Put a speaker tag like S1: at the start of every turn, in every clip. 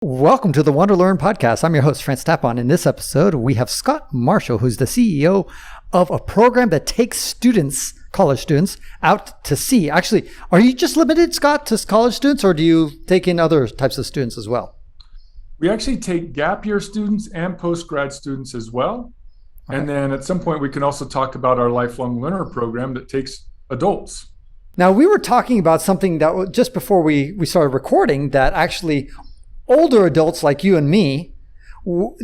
S1: Welcome to the WanderLearn podcast. I'm your host, Tapon. In this episode, we have Scott Marshall, who's the CEO of a program that takes students, college students, out to sea. Actually, are you just limited, Scott, to college students, or do you take in other types of students as well?
S2: We actually take gap year students and post-grad students as well. Okay. And then at some point, we can also talk about our lifelong learner program that takes adults.
S1: Now, we were talking about something that just before we started recording that actually older adults like you and me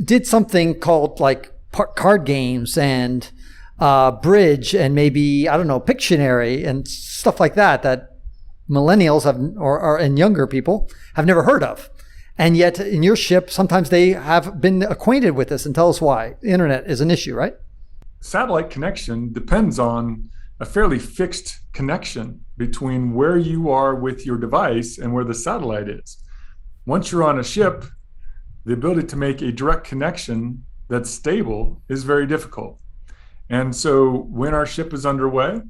S1: did something called like card games and bridge and maybe, I don't know, Pictionary and stuff like that millennials have and younger people have never heard of. And yet in your ship, sometimes they have been acquainted with this. And tell us why. The internet is an issue, right?
S2: Satellite connection depends on a fairly fixed connection between where you are with your device and where the satellite is. Once you're on a ship, the ability to make a direct connection that's stable is very difficult. And so when our ship is underway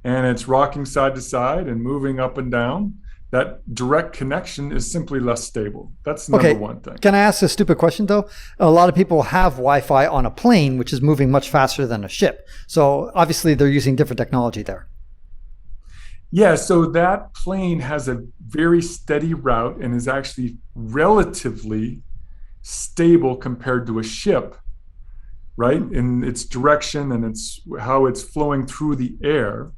S2: and it's rocking side to side and moving up and down, that direct connection is simply less stable. That's number one thing.
S1: Can I ask a stupid question though? A lot of people have Wi-Fi on a plane, which is moving much faster than a ship. So obviously they're using different technology there.
S2: Yeah, so that plane has a very steady route and is actually relatively stable compared to a ship, right? In its direction and its how it's flowing through the air.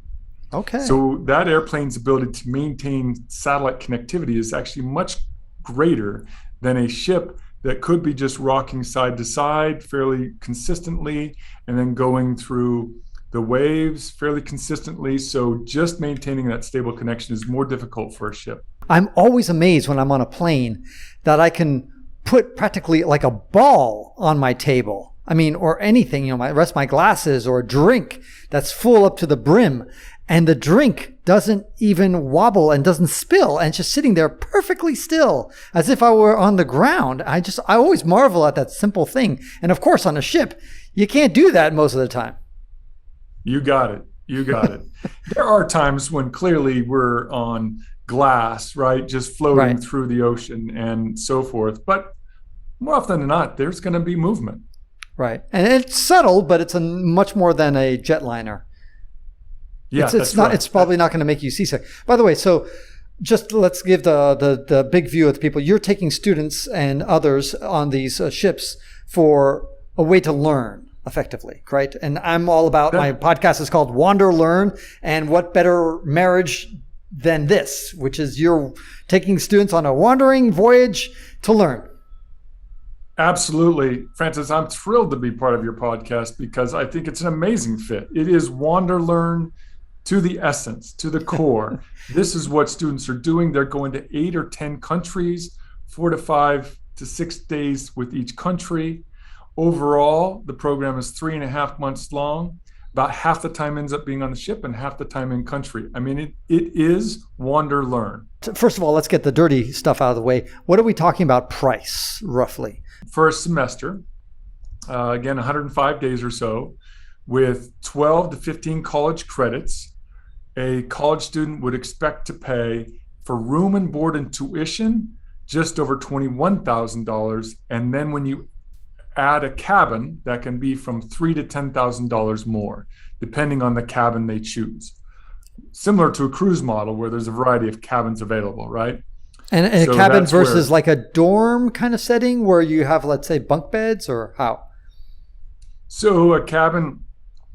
S1: Okay.
S2: So that airplane's ability to maintain satellite connectivity is actually much greater than a ship that could be just rocking side to side fairly consistently and then going through the waves fairly consistently. So just maintaining that stable connection is more difficult for a ship.
S1: I'm always amazed when I'm on a plane that I can put practically like a ball on my table. I mean, or anything, rest my glasses or a drink that's full up to the brim. And the drink doesn't even wobble and doesn't spill and it's just sitting there perfectly still as if I were on the ground. I always marvel at that simple thing. And of course, on a ship, you can't do that most of the time.
S2: You got it. There are times when clearly we're on glass, right? Just floating through the ocean and so forth. But more often than not, there's going to be movement.
S1: Right. And it's subtle, but it's much more than a jetliner.
S2: Yeah,
S1: it's probably not going to make you seasick. By the way, so just let's give the big view of the people. You're taking students and others on these ships for a way to learn effectively, right? And I'm all about, my podcast is called WanderLearn, and what better marriage than this, which is you're taking students on a wandering voyage to learn.
S2: Absolutely. Francis, I'm thrilled to be part of your podcast because I think it's an amazing fit. It is WanderLearn to the essence, to the core. This is what students are doing. They're going to 8 or 10 countries, 4 to 5 to 6 days with each country. Overall, the program is 3.5 months long. About half the time ends up being on the ship and half the time in country. I mean, it is WanderLearn.
S1: First of all, let's get the dirty stuff out of the way. What are we talking about price, roughly?
S2: For a semester, again, 105 days or so, with 12 to 15 college credits, a college student would expect to pay for room and board and tuition just over $21,000. And then when you add a cabin, that can be from $3,000 to $10,000 more, depending on the cabin they choose. Similar to a cruise model where there's a variety of cabins available, right?
S1: And so a cabin versus like a dorm kind of setting where you have, let's say, bunk beds, or how?
S2: So a cabin,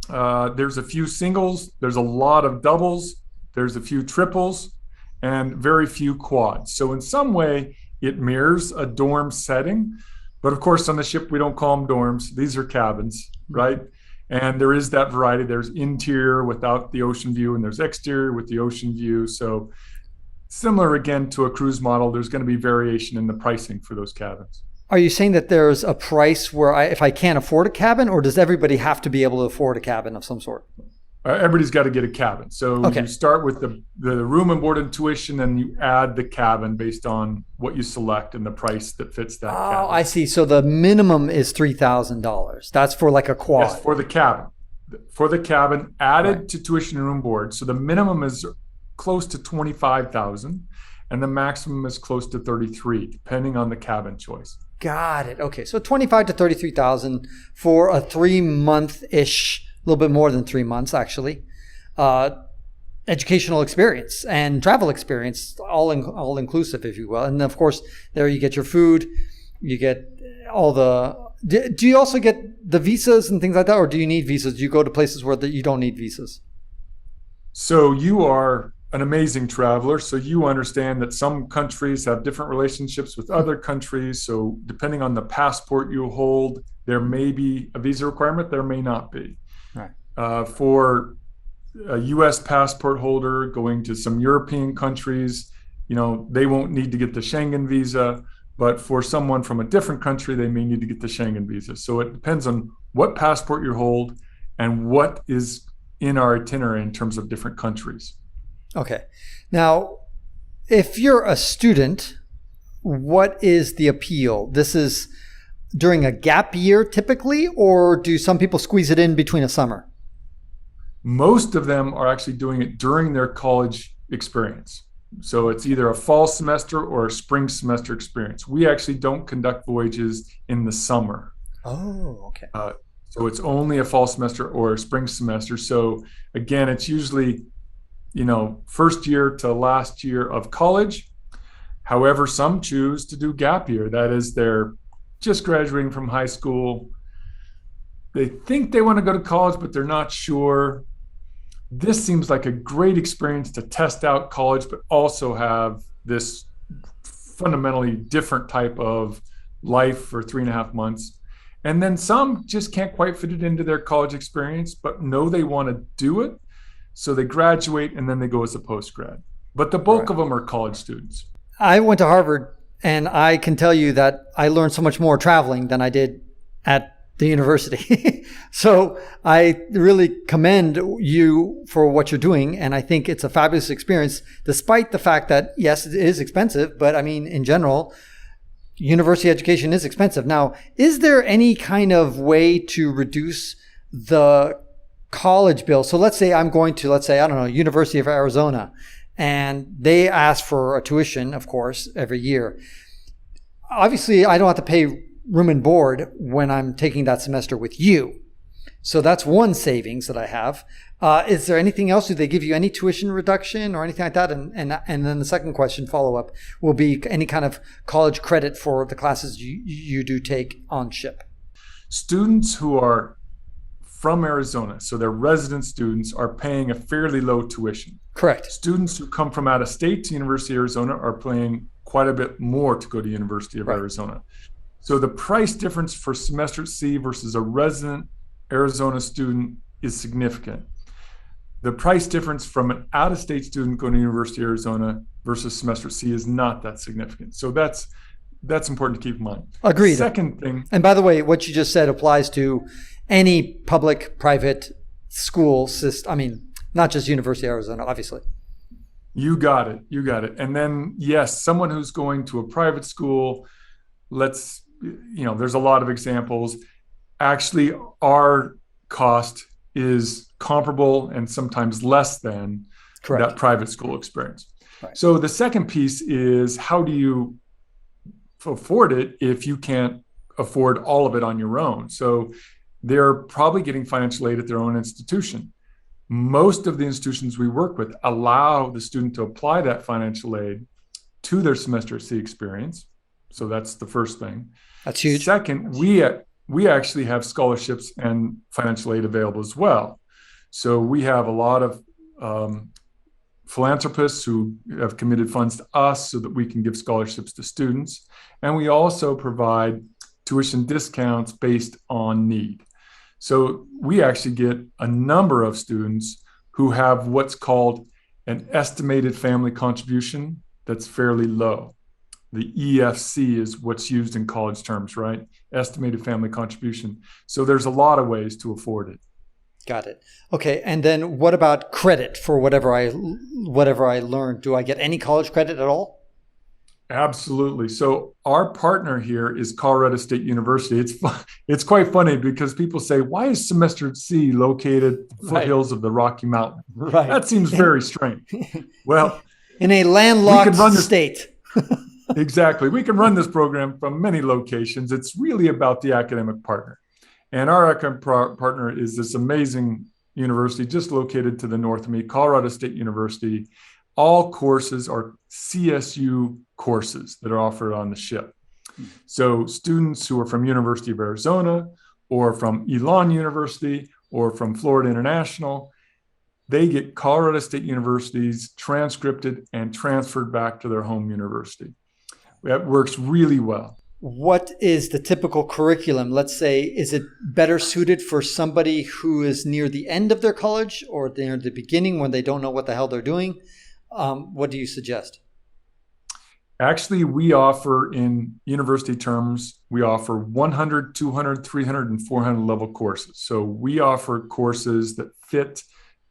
S2: there's a few singles, there's a lot of doubles, there's a few triples, and very few quads. So in some way, it mirrors a dorm setting. But of course, on the ship, we don't call them dorms. These are cabins, right? And there is that variety. There's interior without the ocean view, and there's exterior with the ocean view. So similar, again, to a cruise model, there's going to be variation in the pricing for those cabins.
S1: Are you saying that there's a price where if I can't afford a cabin, or does everybody have to be able to afford a cabin of some sort?
S2: Everybody's got to get a cabin. So you start with the room and board and tuition, and you add the cabin based on what you select and the price that fits that cabin.
S1: Oh, I see. So the minimum is $3,000. That's for like a quad.
S2: Yes, for the cabin. For the cabin added to tuition and room board. So the minimum is close to $25,000. and the maximum is close to 33, depending on the cabin choice.
S1: Got it. Okay, so 25 to 33,000 for a 3-month-ish, a little bit more than 3 months actually, educational experience and travel experience, all inclusive, if you will. And of course, there you get your food, you get all the. Do you also get the visas and things like that, or do you need visas? Do you go to places where you don't need visas?
S2: So you are an amazing traveler. So you understand that some countries have different relationships with other countries. So depending on the passport you hold, there may be a visa requirement, there may not be. Right. For a U.S. passport holder going to some European countries, they won't need to get the Schengen visa. But for someone from a different country, they may need to get the Schengen visa. So it depends on what passport you hold and what is in our itinerary in terms of different countries.
S1: Okay. Now, if you're a student, what is the appeal? This is during a gap year typically, or do some people squeeze it in between a summer?
S2: Most of them are actually doing it during their college experience. So it's either a fall semester or a spring semester experience. We actually don't conduct voyages in the summer.
S1: Oh, okay.
S2: So it's only a fall semester or a spring semester. So again, it's usually, first year to last year of college. However, some choose to do gap year. That is, they're just graduating from high school. They think they want to go to college, but they're not sure. This seems like a great experience to test out college, but also have this fundamentally different type of life for 3.5 months. And then some just can't quite fit it into their college experience, but know they want to do it. So they graduate and then they go as a postgrad. But the bulk of them are college students. I
S1: went to Harvard, and I can tell you that I learned so much more traveling than I did at the university. So I really commend you for what you're doing. And I think it's a fabulous experience, despite the fact that, yes, it is expensive. But I mean, in general, university education is expensive. Now, is there any kind of way to reduce the college bill? So let's say I'm going to, I don't know, University of Arizona, and they ask for a tuition, of course, every year. Obviously, I don't have to pay room and board when I'm taking that semester with you. So that's one savings that I have. Is there anything else? Do they give you any tuition reduction or anything like that? And then the second question, follow-up, will be any kind of college credit for the classes you do take on ship.
S2: Students who are from Arizona, so they're resident students, are paying a fairly low tuition.
S1: Correct.
S2: Students who come from out of state to University of Arizona are paying quite a bit more to go to University of Arizona. So the price difference for semester C versus a resident Arizona student is significant. The price difference from an out-of-state student going to University of Arizona versus semester C is not that significant. So that's important to keep in mind.
S1: Agreed.
S2: Second thing.
S1: And by the way, what you just said applies to any public, private school system. I mean, not just University of Arizona, obviously.
S2: You got it. And then, yes, someone who's going to a private school, there's a lot of examples. Actually, our cost is comparable and sometimes less than that private school experience. Right. So the second piece is, how do you afford it if you can't afford all of it on your own? So they're probably getting financial aid at their own institution. Most of the institutions we work with allow the student to apply that financial aid to their semester C experience. So that's the first thing.
S1: That's huge.
S2: Second, we actually have scholarships and financial aid available as well. So we have a lot of philanthropists who have committed funds to us so that we can give scholarships to students. And we also provide tuition discounts based on need. So we actually get a number of students who have what's called an estimated family contribution that's fairly low. The EFC is what's used in college terms, right? Estimated family contribution. So there's a lot of ways to afford it.
S1: Got it. Okay. And then what about credit for whatever I learned? Do I get any college credit at all?
S2: Absolutely. So our partner here is Colorado State University. It's quite funny because people say, why is semester C located at the foothills of the Rocky Mountain?
S1: Right.
S2: That seems very strange. Well,
S1: In a landlocked state.
S2: Exactly. We can run this program from many locations. It's really about the academic partner. And our academic partner is this amazing university just located to the north of me, Colorado State University. All courses are CSU courses that are offered on the ship. So students who are from University of Arizona or from Elon University or from Florida International, they get Colorado State University's transcripted and transferred back to their home university. That works really well.
S1: What is the typical curriculum? Let's say, is it better suited for somebody who is near the end of their college or near the beginning when they don't know what the hell they're doing? What do you suggest?
S2: Actually, we offer, in university terms, we offer 100, 200, 300, and 400 level courses. So we offer courses that fit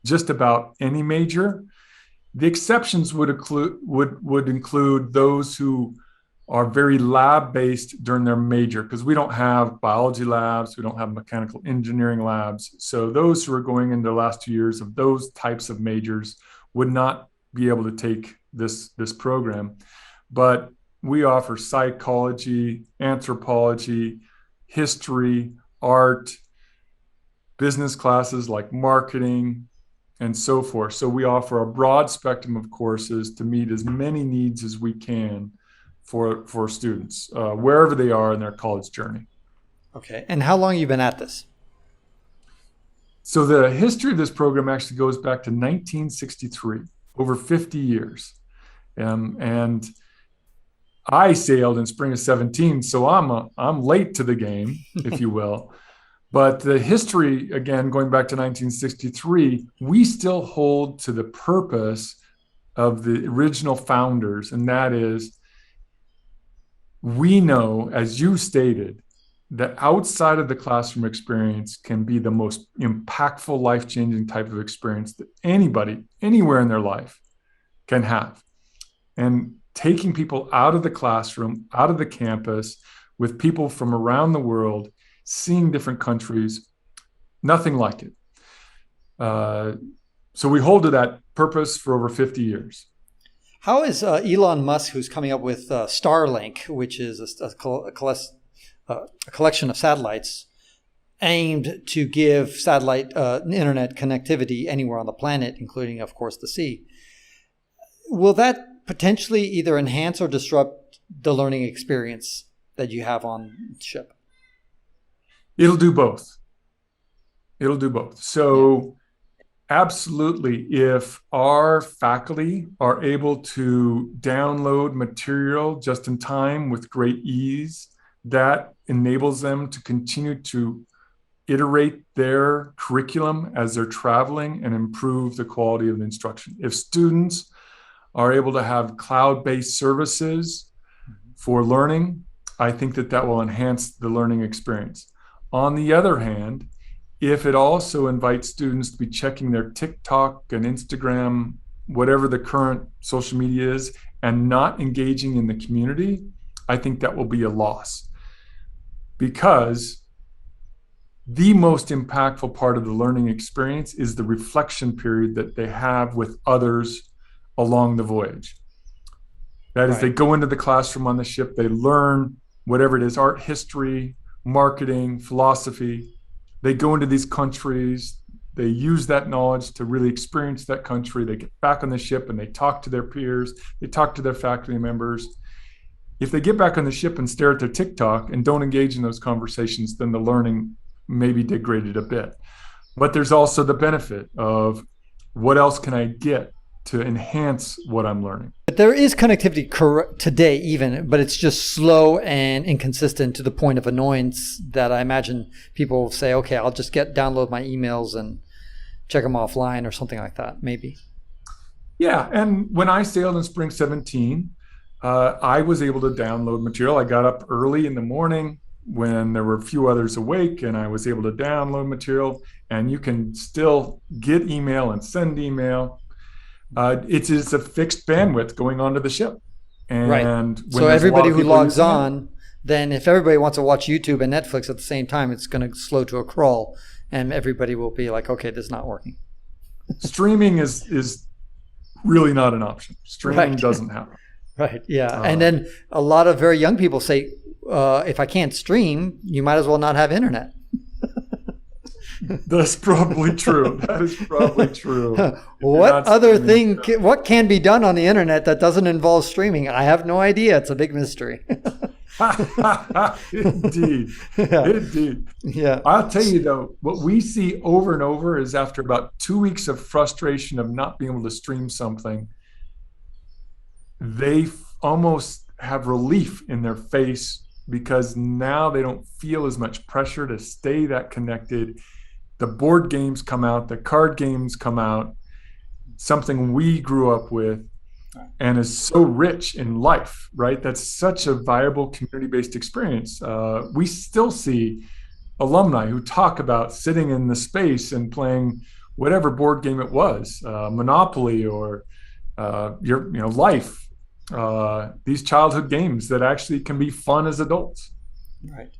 S2: just about any major. The exceptions would include those who are very lab-based during their major, because we don't have biology labs, we don't have mechanical engineering labs. So those who are going into the last 2 years of those types of majors would not be able to take this program. But we offer psychology, anthropology, history, art, business classes like marketing, and so forth. So we offer a broad spectrum of courses to meet as many needs as we can for students, wherever they are in their college journey.
S1: Okay. And how long have you been at this?
S2: So the history of this program actually goes back to 1963, over 50 years. And I sailed in spring of 17, so I'm late to the game, if you will. But the history, again, going back to 1963, we still hold to the purpose of the original founders, and that is, we know, as you stated, that outside of the classroom experience can be the most impactful, life-changing type of experience that anybody, anywhere in their life, can have. And taking people out of the classroom, out of the campus, with people from around the world, seeing different countries, nothing like it. So we hold to that purpose for over 50 years.
S1: How is Elon Musk, who's coming up with Starlink, which is a collection of satellites aimed to give satellite internet connectivity anywhere on the planet, including, of course, the sea, will that potentially either enhance or disrupt the learning experience that you have on the ship?
S2: It'll do both. So absolutely, if our faculty are able to download material just in time with great ease, that enables them to continue to iterate their curriculum as they're traveling and improve the quality of the instruction. If students are able to have cloud-based services for learning, I think that will enhance the learning experience. On the other hand, if it also invites students to be checking their TikTok and Instagram, whatever the current social media is, and not engaging in the community, I think that will be a loss. Because the most impactful part of the learning experience is the reflection period that they have with others along the voyage. That is, They go into the classroom on the ship, they learn whatever it is, art, history, marketing, philosophy. They go into these countries, they use that knowledge to really experience that country. They get back on the ship and they talk to their peers, they talk to their faculty members. If they get back on the ship and stare at their TikTok and don't engage in those conversations, then the learning may be degraded a bit. But there's also the benefit of what else can I get to enhance what I'm learning.
S1: But there is connectivity today even, but it's just slow and inconsistent to the point of annoyance that I imagine people will say, okay, I'll just download my emails and check them offline or something like that, maybe.
S2: Yeah, and when I sailed in spring 17, I was able to download material. I got up early in the morning when there were a few others awake, and I was able to download material, and you can still get email and send email. It is a fixed bandwidth going onto the ship. And
S1: so everybody who logs on, then if everybody wants to watch YouTube and Netflix at the same time, it's going to slow to a crawl, and everybody will be like, okay, this is not working.
S2: Streaming is really not an option. Streaming
S1: Right.
S2: doesn't happen.
S1: Right. Yeah. And then a lot of very young people say, if I can't stream, you might as well not have internet.
S2: That's probably true. That is probably true.
S1: What can be done on the internet that doesn't involve streaming? I have no idea. It's a big mystery.
S2: Indeed.
S1: Yeah.
S2: Indeed.
S1: Yeah.
S2: I'll tell you though, what we see over and over is after about 2 weeks of frustration of not being able to stream something, they almost have relief in their face because now they don't feel as much pressure to stay that connected. The board games come out, the card games come out, something we grew up with and is so rich in life, right? That's such a viable community-based experience. We still see alumni who talk about sitting in the space and playing whatever board game it was, Monopoly or Life, these childhood games that actually can be fun as adults.
S1: Right.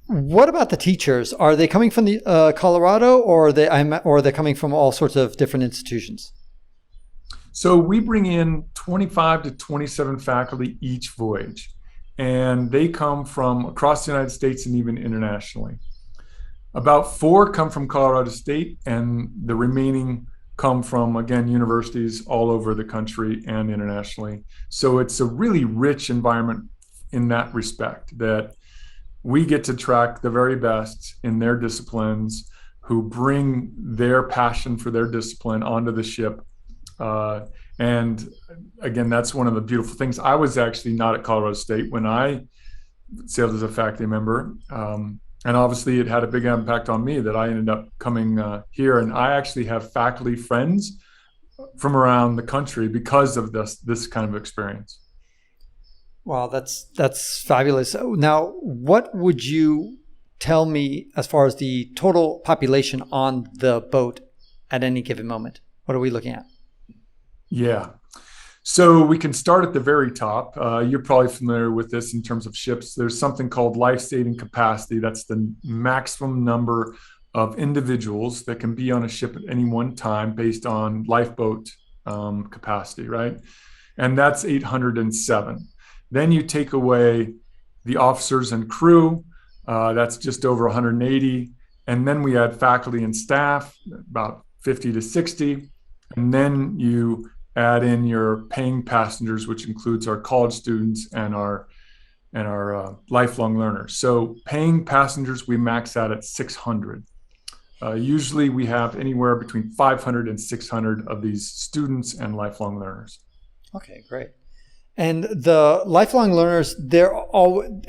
S1: What about the teachers? Are they coming from the Colorado, or are they coming from all sorts of different institutions?
S2: So we bring in 25 to 27 faculty each voyage, and they come from across the United States and even internationally. About 4 come from Colorado State, and the remaining come from, again, universities all over the country and internationally. So it's a really rich environment in that respect, that we get to track the very best in their disciplines who bring their passion for their discipline onto the ship. And again, that's one of the beautiful things. I was actually not at Colorado State when I sailed as a faculty member. And obviously it had a big impact on me that I ended up coming here. And I actually have faculty friends from around the country because of this kind of experience.
S1: Wow, that's fabulous. Now, what would you tell me as far as the total population on the boat at any given moment? What are we looking at?
S2: Yeah. So we can start at the very top. You're probably familiar with this in terms of ships. There's something called life-saving capacity. That's the maximum number of individuals that can be on a ship at any one time based on lifeboat capacity, right? And that's 807. Then you take away the officers and crew, that's just over 180. And then we add faculty and staff, about 50 to 60. And then you add in your paying passengers, which includes our college students and our lifelong learners. So paying passengers, we max out at 600. Usually we have anywhere between 500 and 600 of these students and lifelong learners.
S1: Okay, great. And the lifelong learners,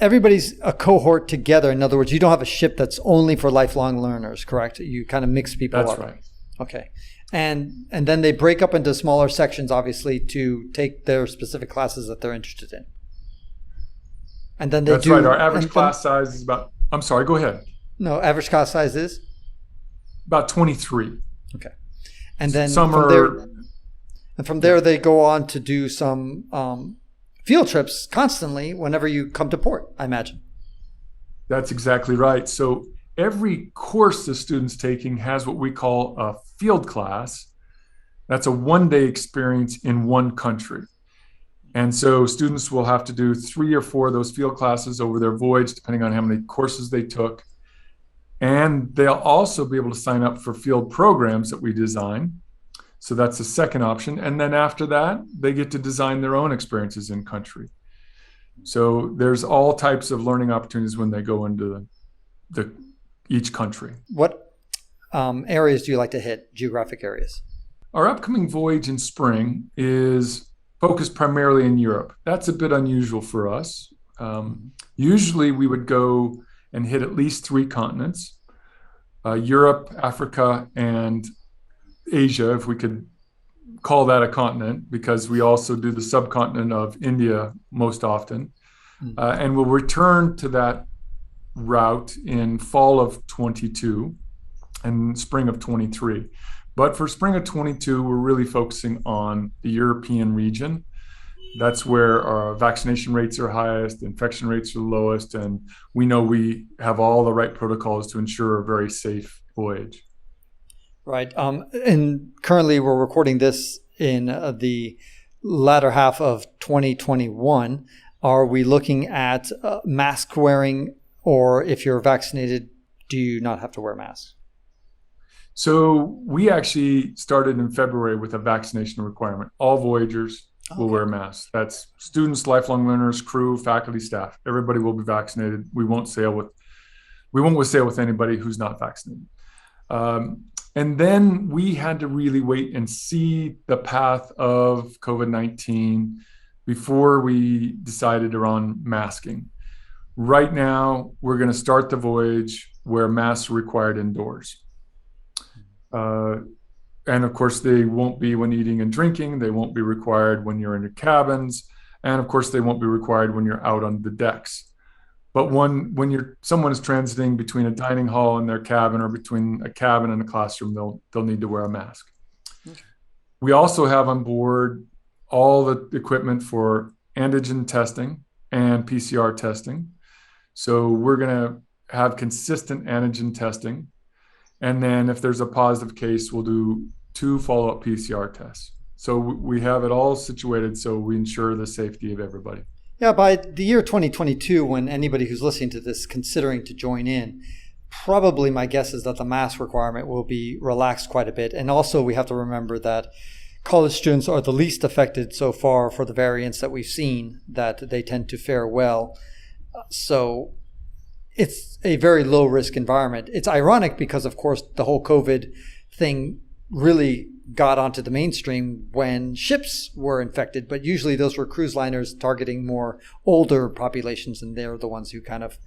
S1: everybody's a cohort together. In other words, you don't have a ship that's only for lifelong learners, correct? You kind of mix people up.
S2: That's right.
S1: Okay. And then they break up into smaller sections, obviously, to take their specific classes that they're interested in. And then
S2: That's right. Our average class size is about, I'm sorry, go ahead.
S1: No, average class size is?
S2: About 23.
S1: Okay. And then from there, they go on to do some field trips constantly whenever you come to port, I imagine.
S2: That's exactly right. So every course the student's taking has what we call a field class. That's a one-day experience in one country. And so students will have to do 3 or 4 of those field classes over their voyage, depending on how many courses they took. And they'll also be able to sign up for field programs that we design. So that's the second option. And then after that, they get to design their own experiences in country. So there's all types of learning opportunities when they go into each country.
S1: What areas do you like to hit, geographic areas?
S2: Our upcoming voyage in spring is focused primarily in Europe. That's a bit unusual for us. Usually we would go and hit at least 3 continents, Europe, Africa, and Asia, if we could call that a continent, because we also do the subcontinent of India most often. And we'll return to that route in fall of 22 and spring of 23. But for spring of 22, we're really focusing on the European region. That's where our vaccination rates are highest, infection rates are lowest, and we know we have all the right protocols to ensure a very safe voyage.
S1: Right. And currently we're recording this in the latter half of 2021, are we looking at mask wearing, or if you're vaccinated, do you not have to wear masks?
S2: So we actually started in February with a vaccination requirement. All Voyagers will wear masks. That's students, lifelong learners, crew, faculty, staff. Everybody will be vaccinated. We won't sail with anybody who's not vaccinated. And then we had to really wait and see the path of COVID-19 before we decided on masking. Right now, we're going to start the voyage where masks are required indoors. And of course, they won't be when eating and drinking. They won't be required when you're in your cabins. And of course, they won't be required when you're out on the decks. But when someone is transiting between a dining hall and their cabin, or between a cabin and a classroom, they'll need to wear a mask. Okay. We also have on board all the equipment for antigen testing and PCR testing. So we're going to have consistent antigen testing. And then if there's a positive case, we'll do 2 follow-up PCR tests. So we have it all situated so we ensure the safety of everybody.
S1: Yeah, by the year 2022, when anybody who's listening to this considering to join in, probably my guess is that the mask requirement will be relaxed quite a bit. And also we have to remember that college students are the least affected so far for the variants that we've seen, that they tend to fare well. So it's a very low risk environment. It's ironic because, of course, the whole COVID thing really got onto the mainstream when ships were infected, but usually those were cruise liners targeting more older populations, and they're the ones who kind of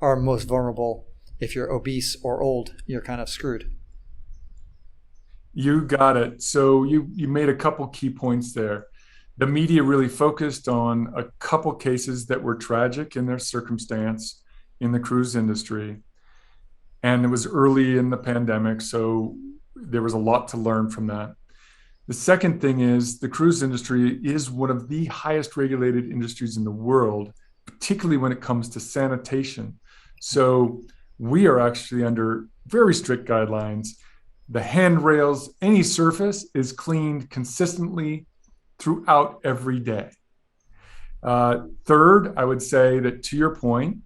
S1: are most vulnerable. If you're obese or old, you're kind of screwed.
S2: You got it. So you made a couple key points there. The media really focused on a couple cases that were tragic in their circumstance in the cruise industry. And it was early in the pandemic, so there was a lot to learn from that. The second thing is the cruise industry is one of the highest regulated industries in the world, particularly when it comes to sanitation. So we are actually under very strict guidelines. The handrails, any surface is cleaned consistently throughout every day. Third, I would say that, to your point,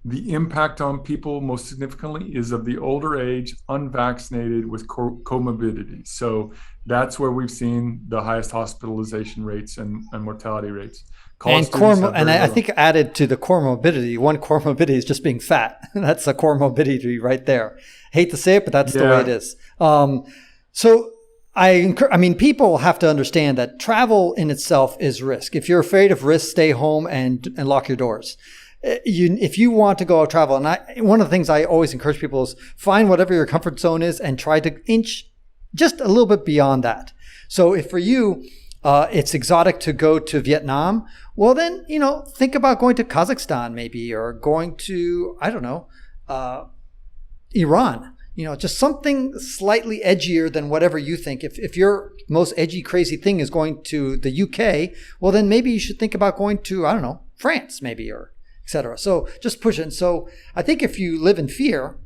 S2: the impact on people most significantly is of the older age, unvaccinated with comorbidities. So that's where we've seen the highest hospitalization rates and mortality rates.
S1: I think added to the comorbidity, one comorbidity is just being fat. That's a comorbidity right there. Hate to say it, but that's the way it is. So I mean, people have to understand that travel in itself is risk. If you're afraid of risk, stay home and lock your doors. If you want to go out travel, and one of the things I always encourage people is find whatever your comfort zone is and try to inch just a little bit beyond that. So if for you, it's exotic to go to Vietnam, well then, think about going to Kazakhstan maybe, or going to, I don't know, Iran. Just something slightly edgier than whatever you think. If your most edgy, crazy thing is going to the UK, well, then maybe you should think about going to, I don't know, France maybe, or et cetera. So just push it. And so I think if you live in fear,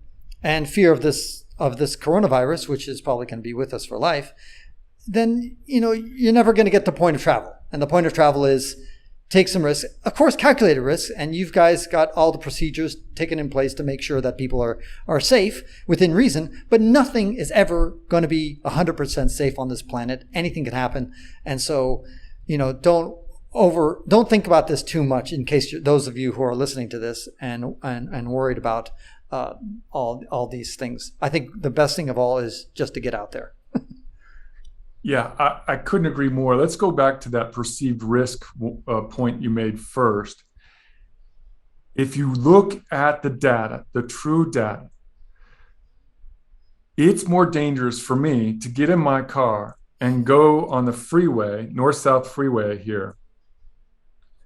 S1: and fear of this coronavirus, which is probably going to be with us for life, then, you're never going to get to the point of travel. And the point of travel is take some risks, of course, calculated risks. And you guys got all the procedures taken in place to make sure that people are safe within reason, but nothing is ever going to be 100% safe on this planet. Anything can happen. And so, don't think about this too much, in case those of you who are listening to this and worried about all these things. I think the best thing of all is just to get out there.
S2: Yeah, I couldn't agree more. Let's go back to that perceived risk point you made first. If you look at the data, the true data, it's more dangerous for me to get in my car and go on the freeway, north-south freeway here,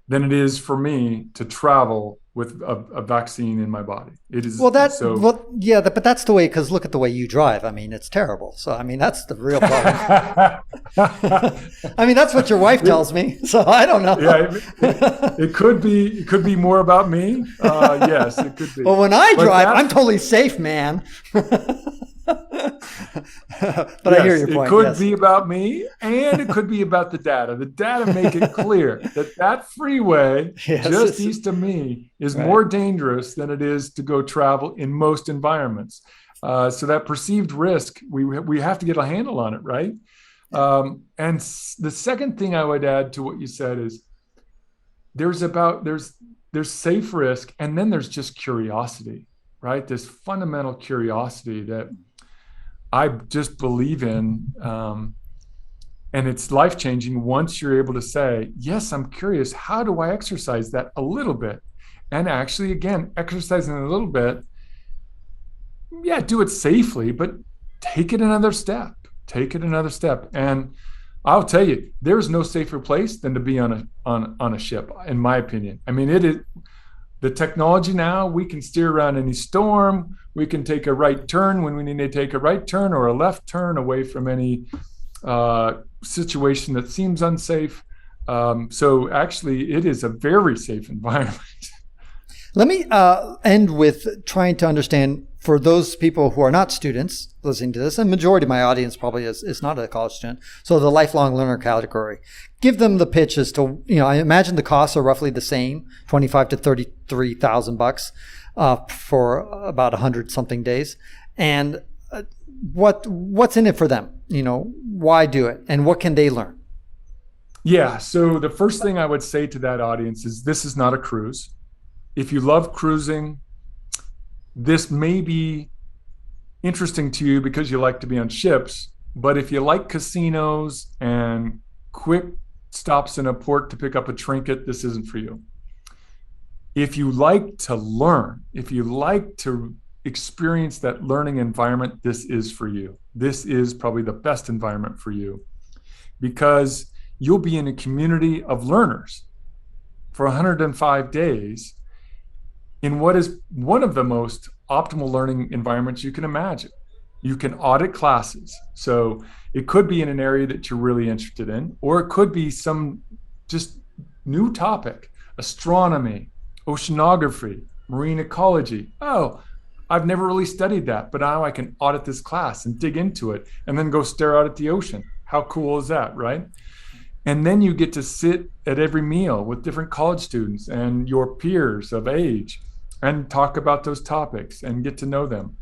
S2: than it is for me to travel with a vaccine in my body. It is
S1: but that's the way, because look at the way you drive. I mean, it's terrible. So I mean, that's the real problem. I mean, that's what your wife tells me. So I don't know.
S2: Yeah, it could be more about me. Yes, it could be.
S1: Well, when I drive, I'm totally safe, man. But I hear your point.
S2: It could
S1: yes.
S2: be about me, and it could be about the data. The data make it clear that freeway just east of me is more dangerous than it is to go travel in most environments. So that perceived risk, we have to get a handle on it, right? And the second thing I would add to what you said is there's safe risk, and then there's just curiosity, right? This fundamental curiosity that I just believe in, and it's life-changing once you're able to say, yes, I'm curious, how do I exercise that a little bit? And actually, again, exercising a little bit, do it safely, but take it another step. And I'll tell you, there's no safer place than to be on a ship, in my opinion. I mean, it is the technology now. We can steer around any storm. We can take a right turn when we need to take a right turn, or a left turn away from any situation that seems unsafe. So actually, it is a very safe environment.
S1: Let me end with trying to understand, for those people who are not students listening to this, and majority of my audience probably is not a college student, so the lifelong learner category, give them the pitch as to, I imagine the costs are roughly the same, $25,000 to $33,000 for about 100 something days. And what's in it for them? Why do it, and what can they learn?
S2: Yeah. So the first thing I would say to that audience is, this is not a cruise. If you love cruising, this may be interesting to you because you like to be on ships. But if you like casinos and quick stops in a port to pick up a trinket, this isn't for you. If you like to learn, if you like to experience that learning environment, this is for you. This is probably the best environment for you, because you'll be in a community of learners for 105 days in what is one of the most optimal learning environments you can imagine. You can audit classes. So it could be in an area that you're really interested in, or it could be some just new topic, astronomy, oceanography, marine ecology. Oh, I've never really studied that, but now I can audit this class and dig into it and then go stare out at the ocean. How cool is that, right? And then you get to sit at every meal with different college students and your peers of age and talk about those topics and get to know them.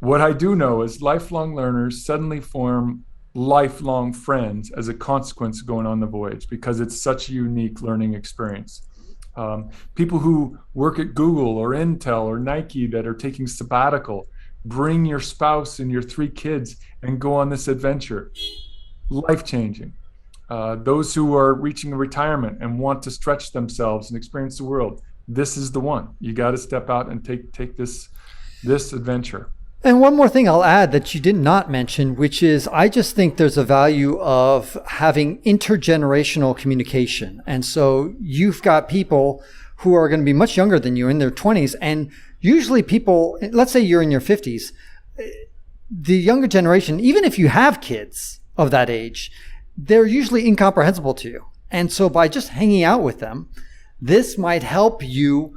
S2: What I do know is lifelong learners suddenly form lifelong friends as a consequence of going on the voyage, because it's such a unique learning experience. People who work at Google or Intel or Nike that are taking sabbatical, bring your spouse and your 3 kids and go on this adventure. Life-changing. Those who are reaching retirement and want to stretch themselves and experience the world, this is the one. You got to step out and take this adventure.
S1: And one more thing I'll add that you did not mention, which is I just think there's a value of having intergenerational communication. And so you've got people who are going to be much younger than you, in their 20s. And usually people, let's say you're in your 50s, the younger generation, even if you have kids of that age, they're usually incomprehensible to you. And so by just hanging out with them, this might help you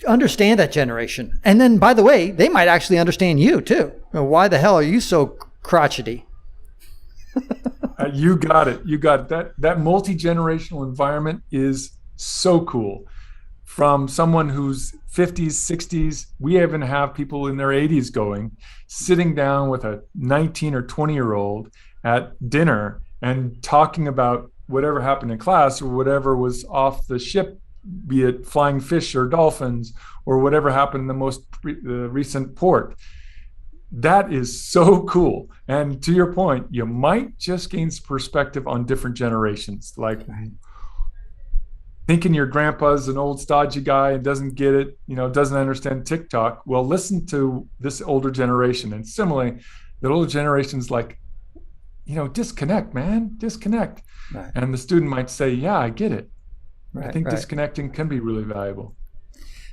S1: understand that generation. And then, by the way, they might actually understand you too. Why the hell are you so crotchety?
S2: You got it. That multi-generational environment is so cool. From someone who's 50s, 60s, we even have people in their 80s going, sitting down with a 19 or 20-year-old at dinner and talking about whatever happened in class or whatever was off the ship, be it flying fish or dolphins or whatever happened in the most recent port. That is so cool. And to your point, you might just gain perspective on different generations. Like thinking your grandpa's an old stodgy guy and doesn't get it, doesn't understand TikTok. Well, listen to this older generation. And similarly, the older generation's like, disconnect, man, disconnect. Right. And the student might say, yeah, I get it. Right, I think disconnecting can be really valuable.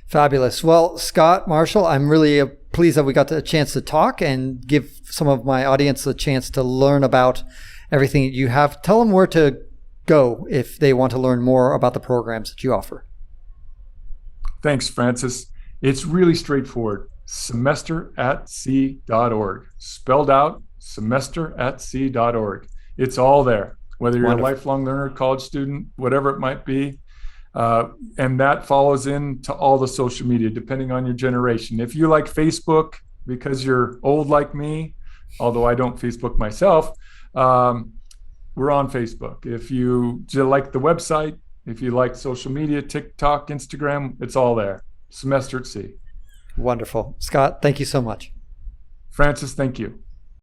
S1: Fabulous. Well, Scott, Marshall, I'm really pleased that we got the chance to talk and give some of my audience a chance to learn about everything that you have. Tell them where to go if they want to learn more about the programs that you offer.
S2: Thanks, Francis. It's really straightforward. semesteratc.org. Spelled out, semesteratc.org. It's all there, whether you're
S1: Wonderful.
S2: a lifelong learner, college student, whatever it might be. And that follows into all the social media, depending on your generation. If you like Facebook because you're old like me, although I don't Facebook myself, we're on Facebook. If you like the website, if you like social media, TikTok, Instagram, it's all there. Semester at Sea.
S1: Wonderful. Scott, thank you so much.
S2: Francis, thank you.